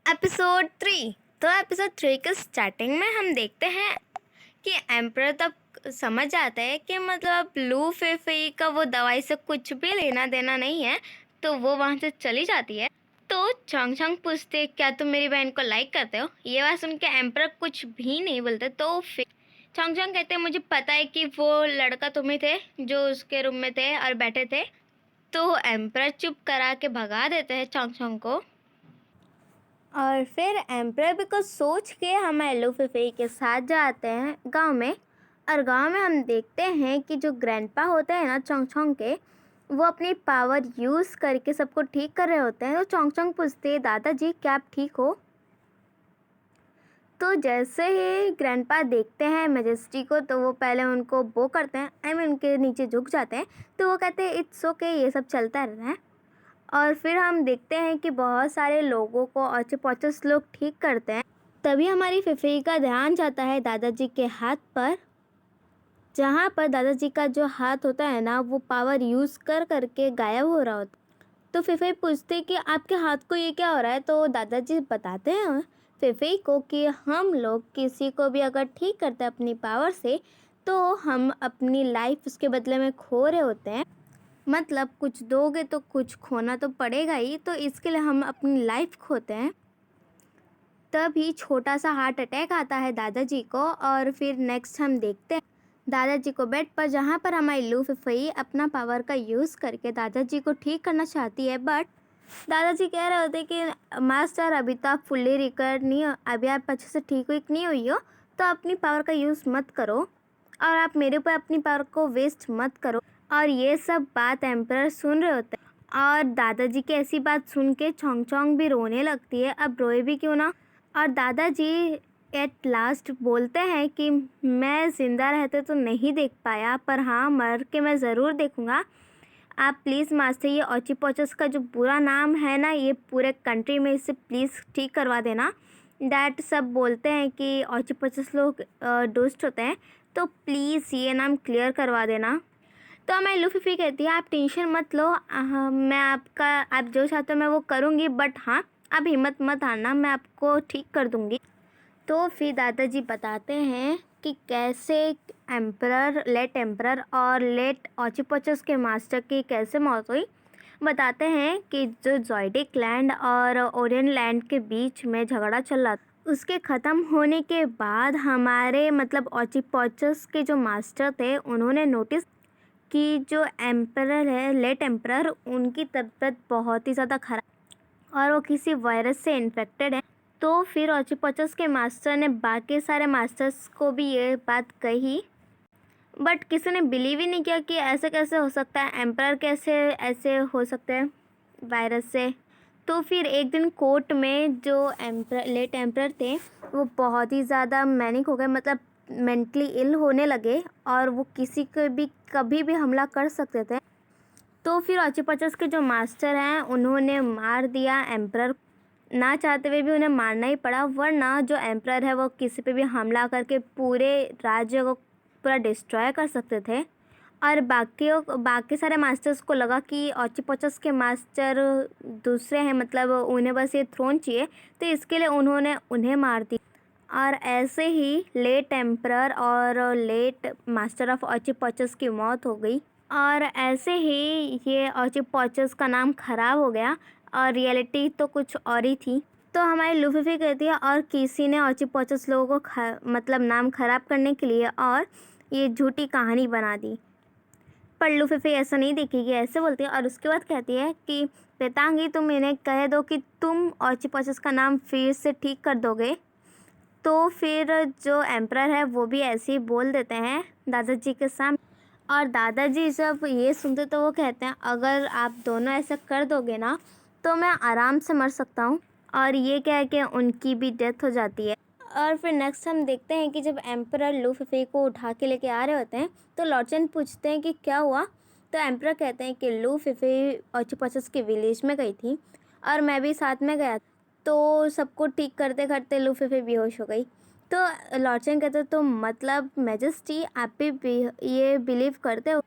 Episode 3। तो episode 3 के starting में हम देखते हैं कि एम्पर तब समझ आता है कि मतलब लू फेफई का वो दवाई से कुछ भी लेना देना नहीं है, तो वो वहाँ से चली जाती है। तो चोंग चोंग पूछते क्या तुम मेरी बहन को लाइक करते हो। ये बात सुन के एम्पर कुछ भी नहीं बोलते। तो फिर चोंग चोंग कहते हैं मुझे पता है कि वो लड़का तुम ही थे जो उसके रूम में थे और बैठे थे। तो एम्पर चुप करा के भगा देते हैं चोंग चोंग को। और फिर एम्पर भी कुछ सोच के हम लू फेफई के साथ जाते हैं गांव में। और गांव में हम देखते हैं कि जो ग्रैंडपा होते हैं ना चोंग चोंग के, वो अपनी पावर यूज़ करके सबको ठीक कर रहे होते हैं। तो चोंग चोंग पूछते हैं दादाजी क्या आप ठीक हो। तो जैसे ही ग्रैंडपा देखते हैं मैजेस्टी को, तो वो पहले उनको वो करते हैं, आई मीन उनके नीचे झुक जाते हैं। तो वो कहते हैं इट्स ओके, ये सब चलता रहता है। और फिर हम देखते हैं कि बहुत सारे लोगों को ऑचीपॉचस लोग ठीक करते हैं। तभी हमारी फिफी का ध्यान जाता है दादाजी के हाथ पर, जहाँ पर दादाजी का जो हाथ होता है ना, वो पावर यूज़ कर करके गायब हो रहा होता। तो फिफी पूछते कि आपके हाथ को ये क्या हो रहा है। तो दादाजी बताते हैं फिफी को कि हम लोग किसी को भी अगर ठीक करते हैं अपनी पावर से, तो हम अपनी लाइफ उसके बदले में खो रहे होते हैं। मतलब कुछ दोगे तो कुछ खोना तो पड़ेगा ही, तो इसके लिए हम अपनी लाइफ खोते हैं। तभी छोटा सा हार्ट अटैक आता है दादाजी को। और फिर नेक्स्ट हम देखते हैं दादाजी को बेड पर, जहाँ पर हमारी लू फुफई अपना पावर का यूज़ करके दादाजी को ठीक करना चाहती है। बट दादाजी कह रहे होते कि मास्टर अभी तो आप फुल्ली रिकवर नहीं हो, अभी आप अच्छे से ठीक नहीं हुई हो, तो अपनी पावर का यूज़ मत करो और आप मेरे ऊपर अपनी पावर को वेस्ट मत करो। और ये सब बात एम्पर सुन रहे होते हैं। और दादाजी की ऐसी बात सुन के चोंग चोंग भी रोने लगती है। अब रोए भी क्यों ना। और दादाजी एट लास्ट बोलते हैं कि मैं ज़िंदा रहते तो नहीं देख पाया, पर हाँ मर के मैं ज़रूर देखूँगा। आप प्लीज़ मास्टर ये ऑचीपॉचस का जो बुरा नाम है ना, ये पूरे कंट्री में इसे प्लीज़ ठीक करवा देना। डैट सब बोलते हैं कि ऑचीपॉचस लोग दुष्ट होते हैं, तो प्लीज़ ये नाम क्लियर करवा देना। तो मैं लू फीफी कहती है आप टेंशन मत लो, मैं आपका आप जो चाहते हो मैं वो करूँगी, बट हाँ आप हिम्मत मत हारना, मैं आपको ठीक कर दूँगी। तो फिर दादाजी बताते हैं कि कैसे लेट एम्परर और लेट ऑचीपॉचस के मास्टर की कैसे मौत हुई। बताते हैं कि जो ज़ोइडिक लैंड और ओरियन लैंड के बीच में झगड़ा चल रहा था, उसके ख़त्म होने के बाद हमारे मतलब ऑचीपॉचस के जो मास्टर थे, उन्होंने नोटिस कि जो एम्परर है लेट एम्परर, उनकी तबीयत बहुत ही ज़्यादा ख़राब और वो किसी वायरस से इन्फेक्टेड है। तो फिर ऑचीपॉचस के मास्टर ने बाकी सारे मास्टर्स को भी ये बात कही, बट किसी ने बिलीव ही नहीं किया कि ऐसे कैसे हो सकता है, एम्परर कैसे ऐसे हो सकते हैं वायरस से। तो फिर एक दिन कोर्ट में जो लेट एम्परर थे, वो बहुत ही ज़्यादा मैनिक हो गए, मतलब मेंटली इल होने लगे और वो किसी को भी कभी भी हमला कर सकते थे। तो फिर ऑचीपॉचस के जो मास्टर हैं, उन्होंने मार दिया एम्परर। ना चाहते हुए भी उन्हें मारना ही पड़ा, वरना जो एम्परर है वो किसी पे भी हमला करके पूरे राज्य को पूरा डिस्ट्रॉय कर सकते थे। और बाकी सारे मास्टर्स को लगा कि ऑचीपॉचस के मास्टर दूसरे हैं, मतलब उन्हें बस ये थ्रोन चाहिए, तो इसके लिए उन्होंने उन्हें मार दिया। और ऐसे ही लेट एम्परर और लेट मास्टर ऑफ ऑचीपॉचस की मौत हो गई। और ऐसे ही ये ऑचीपॉचस का नाम ख़राब हो गया और रियलिटी तो कुछ और ही थी। तो हमारी लू फीफी कहती है और किसी ने ऑचीपॉचस लोगों को मतलब नाम ख़राब करने के लिए और ये झूठी कहानी बना दी। पर लू फीफी ऐसा नहीं देखेगी, ऐसे बोलती है। और उसके बाद कहती है कि पेतांगी तुम इन्हें कह दो कि तुम ऑचीपॉचस का नाम फिर से ठीक कर दोगे। तो फिर जो एम्परर है वो भी ऐसे ही बोल देते हैं दादाजी के सामने। और दादाजी जब ये सुनते तो वो कहते हैं अगर आप दोनों ऐसा कर दोगे ना, तो मैं आराम से मर सकता हूँ। और ये कह के उनकी भी डेथ हो जाती है। और फिर नेक्स्ट हम देखते हैं कि जब एम्परर लू फीफी को उठा के लेके आ रहे होते हैं, तो लॉर्डसन पूछते हैं कि क्या हुआ। तो एम्परर कहते हैं कि लू फीफी ऑचीपॉचस के विलेज में गई थी और मैं भी साथ में गया, तो सबको ठीक करते करते लू फीफी बेहोश हो गई। तो लॉर्डसन कहते तो मतलब मैजेस्टी आप भी ये बिलीव करते हो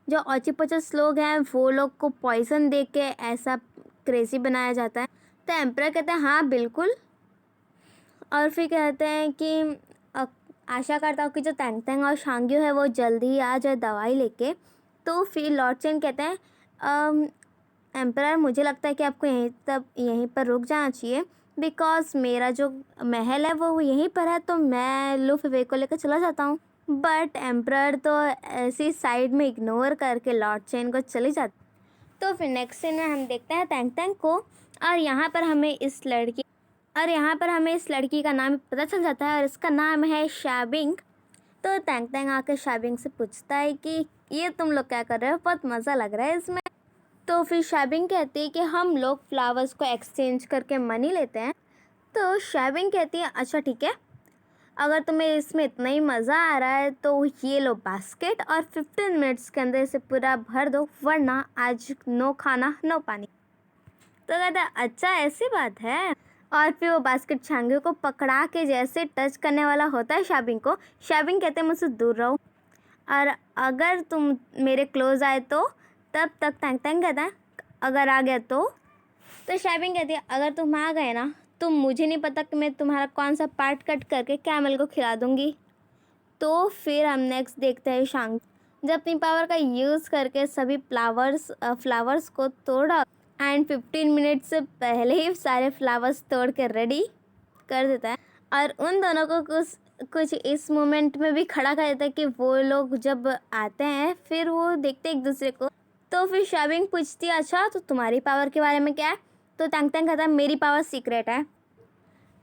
जो ऑचीपॉचस लोग हैं वो लोग को पॉइजन दे के ऐसा क्रेज़ी बनाया जाता है। तो एम्परर कहते हैं हाँ बिल्कुल। और फिर कहते हैं कि अ, आशा करता हूँ कि जो तैंग तैंग और शांग्यू है वो जल्दी ही आ जाए दवाई लेके। तो फिर लॉर्ड चेन कहते हैं एम्परर मुझे लगता है कि आपको यहीं पर रुक जाना चाहिए, बिकॉज़ मेरा जो महल है वो यहीं पर है, तो मैं लूफी को लेकर चला जाता हूँ। बट एम्परर तो ऐसी साइड में इग्नोर करके लॉर्ड चेन को चली जाती। तो फिर नेक्स्ट सीन में हम देखते हैं तैंग तैंग को, और यहाँ पर हमें इस लड़की का नाम पता चल जाता है और इसका नाम है शाबिंग। तो तैंग तैंग आकर शाबिंग से पूछता है कि ये तुम लोग क्या कर रहे हो, बहुत मज़ा लग रहा है इसमें। तो फिर शाबिंग कहती है कि हम लोग फ्लावर्स को एक्सचेंज करके मनी लेते हैं। तो शाबिंग कहती है अच्छा ठीक है, अगर तुम्हें इसमें इतना ही मज़ा आ रहा है तो ये लो बास्केट और 15 मिनट्स के अंदर इसे पूरा भर दो, वरना आज नो खाना नो पानी। तो कहता है अच्छा ऐसी बात है। और फिर वो बास्केट छांगे को पकड़ा के जैसे टच करने वाला होता है शाबिंग को, शाबिंग कहते हैं मुझसे दूर रहो, और अगर तुम मेरे क्लोज आए तो तब तक तैंग तैंग कहता है अगर आ गया तो शाबिंग कहती है अगर तुम आ गए ना तो मुझे नहीं पता कि मैं तुम्हारा कौन सा पार्ट कट करके कैमल को खिला दूँगी। तो फिर हम नेक्स्ट देखते हैं शांग जब अपनी पावर का यूज़ करके सभी फ्लावर्स को तोड़ा एंड 15 मिनट से पहले ही सारे फ्लावर्स तोड़ के रेडी कर देता है, और उन दोनों को कुछ इस मोमेंट में भी खड़ा कर देता है कि वो लोग जब आते हैं फिर वो देखते एक दूसरे को। तो फिर शाबिंग पूछती है अच्छा तो तुम्हारी पावर के बारे में क्या है। तो तैंग तैंग कहता है मेरी पावर सीक्रेट है।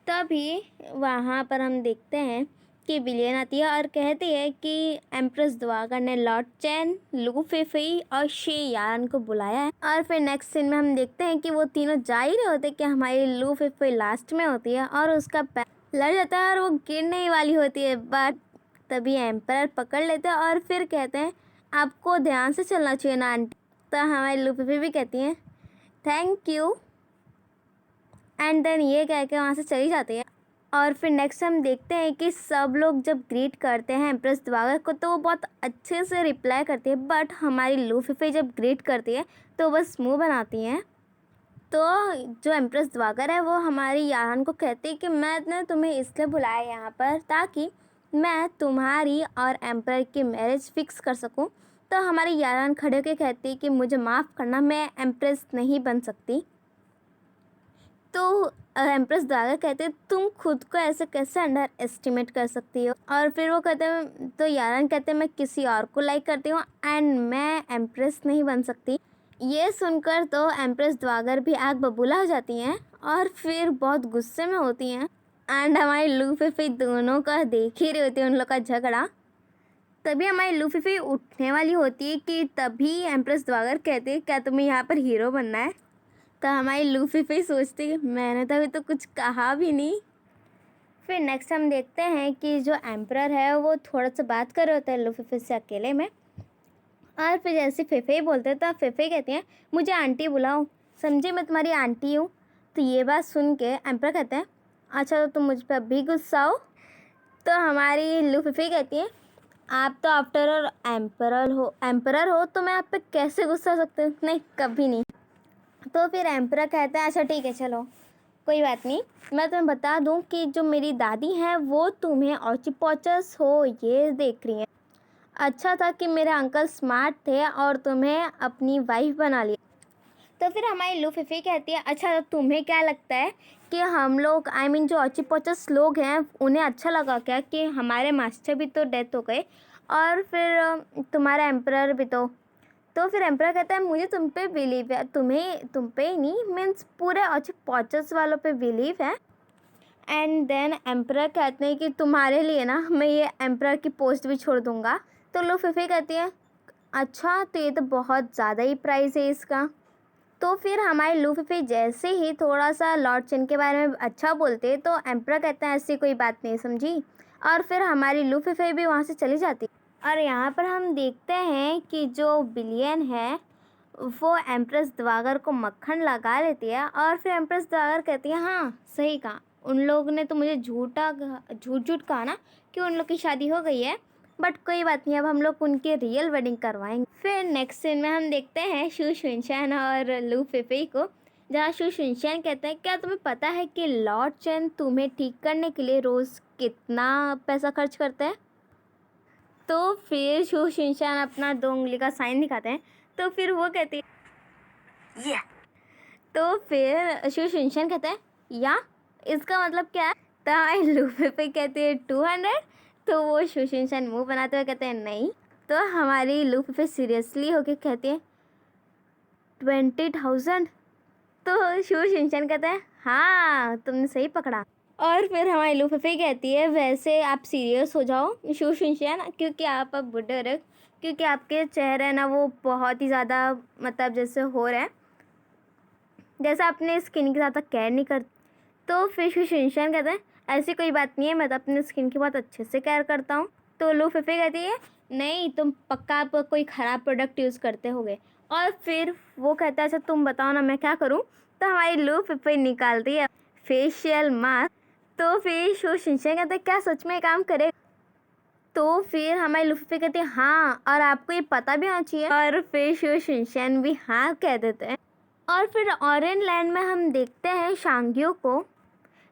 तभी वहाँ पर हम देखते हैं कि विलियन आती है और कहती है कि एम्प्रेस द्वागर ने लॉर्ड चैन, लू फेफई और शे यान को बुलाया है। और फिर नेक्स्ट सीन में हम देखते हैं कि वो तीनों जा ही रहे होते कि हमारी लू फेफई लास्ट में होती है और उसका पैर लड़ जाता है और वो गिरने ही वाली होती है, बट तभी एम्पर पकड़ लेते हैं और फिर कहते हैं आपको ध्यान से चलना चाहिए ना आंटी। तो हमारी लू फेफई भी कहती हैं थैंक यू, एंड देन ये कह के वहाँ से चली जाती है। और फिर नेक्स्ट हम देखते हैं कि सब लोग जब ग्रीट करते हैं एम्प्रेस द्वागर को तो वो बहुत अच्छे से रिप्लाई करती है, बट हमारी लू फेफई जब ग्रीट करती है तो बस मुंह बनाती हैं। तो जो एम्प्रेस द्वागर है वो हमारी यारान को कहती है कि मैंने तुम्हें इसलिए बुलाया यहाँ पर ताकि मैं तुम्हारी और एम्पर की मैरिज फिक्स कर सकूँ। तो हमारी यारान खड़े होकर कहती है कि मुझे माफ़ करना, मैं एम्प्रेस नहीं बन सकती। तो एम्प्रेस द्वागर कहते हैं तुम खुद को ऐसे कैसे अंडर एस्टिमेट कर सकती हो। और फिर वो कहते हैं तो यारान कहते हैं मैं किसी और को लाइक करती हूँ एंड मैं एम्प्रेस नहीं बन सकती। ये सुनकर तो एम्प्रेस द्वागर भी आग बबूला हो जाती हैं और फिर बहुत गुस्से में होती हैं, एंड हमारी लू फेफई दोनों का देख ही रही होती है उन लोग का झगड़ा। तभी हमारी लू फेफई उठने वाली होती है कि तभी एम्प्रेस द्वागर कहते हैं क्या तुम्हें यहाँ पर हीरो बनना है। तो हमारी लू फेफई सोचती है मैंने तो अभी तो कुछ कहा भी नहीं। फिर नेक्स्ट हम देखते हैं कि जो एम्परर है वो थोड़ा सा बात कर रहे होते हैं लू फेफई से अकेले में, और फिर जैसे फेफई बोलते हैं तो फेफई कहती हैं मुझे आंटी बुलाओ, समझे मैं तुम्हारी आंटी हूँ। तो ये बात सुन के एम्परर कहते हैं अच्छा तो तुम मुझ पर अभी गुस्सा हो। तो हमारी लू फेफई कहती है आप तो आफ्टर ऑल एम्परर हो तो मैं आप पे कैसे गुस्सा हो सकती हूँ, नहीं कभी नहीं। तो फिर एम्परर कहता है अच्छा ठीक है चलो कोई बात नहीं, मैं तुम्हें बता दूं कि जो मेरी दादी हैं वो तुम्हें ऑचिपॉचस हो ये देख रही हैं। अच्छा था कि मेरे अंकल स्मार्ट थे और तुम्हें अपनी वाइफ बना लिया। तो फिर हमारी लू फेफई कहती है अच्छा तो तुम्हें क्या लगता है कि हम लोग जो ऑचिपॉचस लोग हैं उन्हें अच्छा लगा क्या कि हमारे मास्टर भी तो डेथ हो गए और फिर तुम्हारा एम्परर भी तो फिर एम्परर कहता है मुझे तुम पे बिलीव है, तुम पे ही नहीं मीन्स पूरे ऑचिपॉचस वालों पे बिलीव है। एंड देन एम्परर कहते हैं कि तुम्हारे लिए ना मैं ये एम्परर की पोस्ट भी छोड़ दूँगा। तो लू फेफई कहती है अच्छा तो ये तो बहुत ज़्यादा ही प्राइस है इसका। तो फिर हमारे लू फेफई जैसे ही थोड़ा सा लॉर्ड चेन के बारे में अच्छा बोलते तो एम्परर कहते हैं ऐसी कोई बात नहीं समझी, और फिर हमारी लू फेफई भी वहाँ से चली जाती। और यहाँ पर हम देखते हैं कि जो बिलियन है वो एम्प्रेस द्वागर को मक्खन लगा लेती है, और फिर एम्प्रेस द्वागर कहती है हाँ सही कहा, उन लोग ने तो मुझे झूठ कहा ना कि उन लोग की शादी हो गई है, बट कोई बात नहीं अब हम लोग उनकी रियल वेडिंग करवाएंगे। फिर नेक्स्ट सीन में हम देखते हैं शू शुनचैन और लू फेफई को जहाँ शू शिनचैन कहते हैं क्या तुम्हें पता है कि लॉर्ड चेन तुम्हें ठीक करने के लिए रोज़ कितना पैसा खर्च करते हैं। तो फिर शू शिनचैन अपना 2 उंगली का साइन दिखाते हैं। तो फिर वो कहती है या, तो फिर शू शिनचैन कहते हैं या इसका मतलब क्या है। तो हमारी लूफी कहती है 200। तो वो शू शिनचैन मुँह बनाते हुए कहते हैं नहीं। तो हमारी लूफी सीरियसली होके कहती है 20,000। तो शू शिनचैन कहते हैं हाँ तुमने सही पकड़ा। और फिर हमारी लूफी कहती है वैसे आप सीरियस हो जाओ शू शिनचैन, क्योंकि आप अब बूढ़े हो रहे हो, क्योंकि आपके चेहरे ना वो बहुत ही ज़्यादा मतलब जैसे हो रहे हैं, जैसे अपने स्किन की ज़्यादा केयर नहीं करते। तो फिर शू शिनचैन कहते हैं ऐसी कोई बात नहीं है, मैं तो अपने स्किन की बहुत अच्छे से केयर करता हूँ। तो लूफी कहती है नहीं तुम पक्का आप कोई ख़राब प्रोडक्ट यूज़ करते होगे। और फिर वो कहता है अच्छा तुम बताओ ना मैं क्या करूँ। तो हमारी लूफी निकालती है फेशियल मास्क। तो फिर शू शिनचैन कहते हैं क्या सच में काम करे। तो फिर हमारी लूफी कहती है हाँ और आपको ये पता भी होना चाहिए। और फिर शू शिनचैन भी हाँ कह देते हैं। और फिर ऑरेंज लैंड में हम देखते हैं शांग्यू को,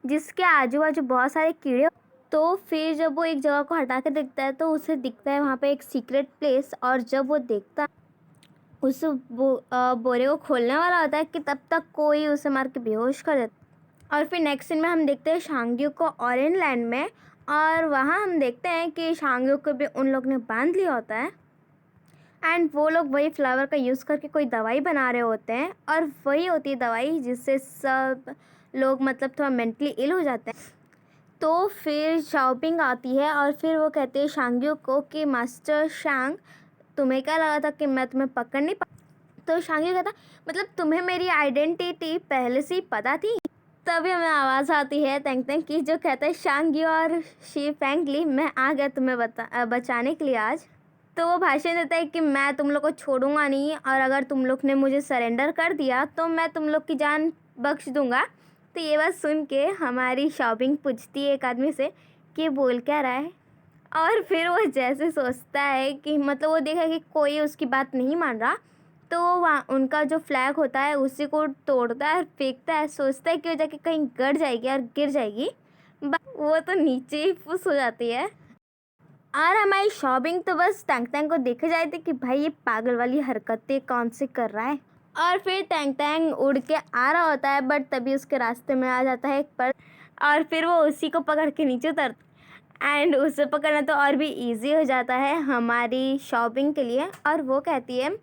जिसके आजू बाजू बहुत सारे कीड़े। तो फिर जब वो एक जगह को हटा के देखता है तो उसे दिखता है वहाँ पे एक सीक्रेट प्लेस। और जब वो देखता उस बोरे को खोलने वाला होता है कि तब तक कोई उसे मार के बेहोश कर देता। और फिर नेक्स्ट सीन में हम देखते हैं शांग्यू को ऑरेंज लैंड में, और वहाँ हम देखते हैं कि शांग्यू को भी उन लोग ने बांध लिया होता है। एंड वो लोग वही फ्लावर का यूज़ करके कोई दवाई बना रहे होते हैं, और वही होती है दवाई जिससे सब लोग मतलब थोड़ा मेंटली इल हो जाते हैं। तो फिर शाओपिंग आती है और फिर वो कहते हैं शांग्यू को कि मास्टर शांग तुम्हें क्या लगा था कि मैं तुम्हें पकड़ नहीं पा। तो शांग्यू कहता मतलब तुम्हें मेरी आइडेंटिटी पहले से ही पता थी। तभी हमें आवाज़ आती है तेंग तेंग की, जो कहता है शांग्यू और शी फेंगली मैं आ गया तुम्हें बचाने के लिए आज। तो वो भाषण देता है कि मैं तुम लोग को छोड़ूंगा नहीं, और अगर तुम लोग ने मुझे सरेंडर कर दिया तो मैं तुम लोग की जान बख्श दूंगा। तो ये बात सुन के हमारी शॉपिंग पूछती है एक आदमी से कि बोल क्या रहा है। और फिर वो जैसे सोचता है कि मतलब वो देखा कि कोई उसकी बात नहीं मान रहा, तो वो वहाँ उनका जो फ्लैग होता है उसी को तोड़ता है और फेंकता है। सोचता है कि वो जाके कहीं गड़ जाएगी और गिर जाएगी, वो तो नीचे ही फुस हो जाती है। और हमारी शॉपिंग तो बस टैंग टैंग को देखे जाए थे कि भाई ये पागल वाली हरकतें कौन से कर रहा है। और फिर टैंग टैंग उड़ के आ रहा होता है, बट तभी उसके रास्ते में आ जाता है एक पर्स, और फिर वो उसी को पकड़ के नीचे उतरता। एंड उसे पकड़ना तो और भी इजी हो जाता है हमारी शॉपिंग के लिए, और वो कहती है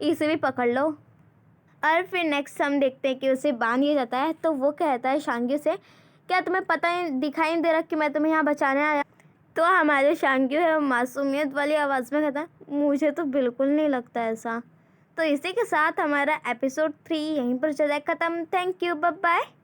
इसे भी पकड़ लो। और फिर नेक्स्ट हम देखते हैं कि उसे बांध दिया जाता है। तो वो कहता है शांग्यू से क्या तुम्हें पता ही दिखाई नहीं दे रहा कि मैं तुम्हें यहाँ बचाने आया। तो हमारे शांग्यू है मासूमियत वाली आवाज़ में कहता मुझे तो बिल्कुल नहीं लगता ऐसा। तो इसी के साथ हमारा एपिसोड 3 यहीं पर चला ख़त्म। Thank you, bye bye.